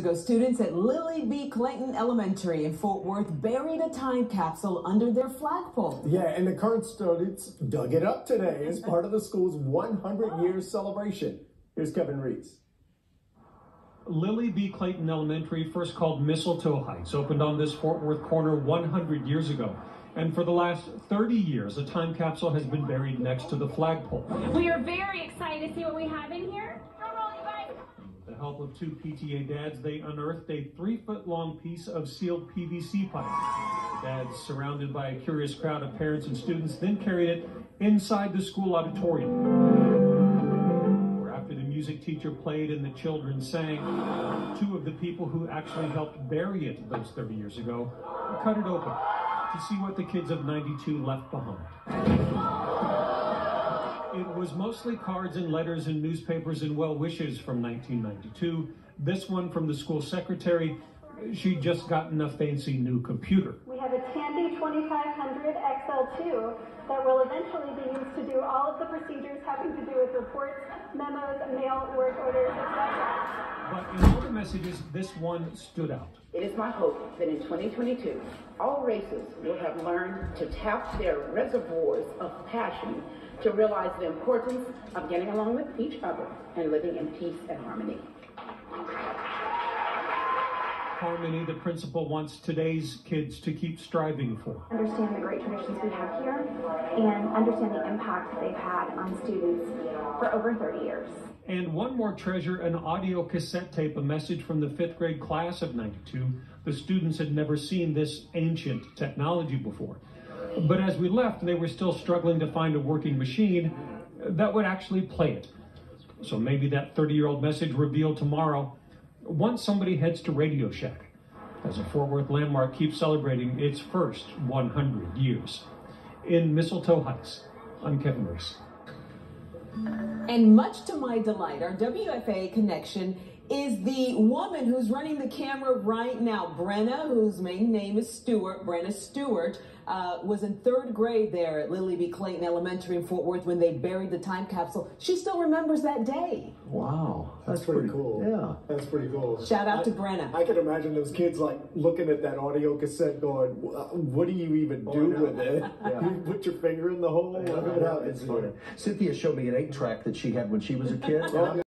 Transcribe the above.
ago, students at Lily B. Clayton Elementary in Fort Worth buried a time capsule under their flagpole. Yeah, and the current students dug it up today as part of the school's 100-year celebration. Here's Kevin Reese. Lily B. Clayton Elementary, first called Mistletoe Heights, opened on this Fort Worth corner 100 years ago. And for the last 30 years, a time capsule has been buried next to the flagpole. We are very excited to see what we have in here. With the help of two PTA dads, they unearthed a 3-foot-long piece of sealed PVC pipe. The dads, surrounded by a curious crowd of parents and students, then carried it inside the school auditorium, where after the music teacher played and the children sang, two of the people who actually helped bury it those 30 years ago cut it open to see what the kids of 92 left behind. It was mostly cards and letters and newspapers and well wishes from 1992. This one from the school secretary. She'd just gotten a fancy new computer. We have a Tandy 2500 XL2 that will eventually be used to do all of the procedures having to do with reports, memos, mail, work orders, etc. But in all the messages, this one stood out. It is my hope that in 2022, all races will have learned to tap their reservoirs of passion to realize the importance of getting along with each other and living in peace and harmony. Harmony, the principal wants today's kids to keep striving for. Understand the great traditions we have here and understand the impact they've had on students for over 30 years. And one more treasure, an audio cassette tape, a message from the 5th grade class of 92. The students had never seen this ancient technology before. But as we left, they were still struggling to find a working machine that would actually play it. So maybe that 30-year-old message revealed tomorrow once somebody heads to Radio Shack, as a Fort Worth landmark keeps celebrating its first 100 years. In Mistletoe Heights, I'm Kevin Reese. And much to my delight, our WFAA connection is the woman who's running the camera right now, Brenna, whose main name is Stewart. Brenna Stewart was in 3rd grade there at Lily B. Clayton Elementary in Fort Worth when they buried the time capsule. She still remembers that day. Wow, that's pretty cool. Yeah, that's pretty cool. Shout out to Brenna. I can imagine those kids like looking at that audio cassette going, what do you even do with it? Yeah. You put your finger in the hole? Cynthia showed me an 8-track that she had when she was a kid.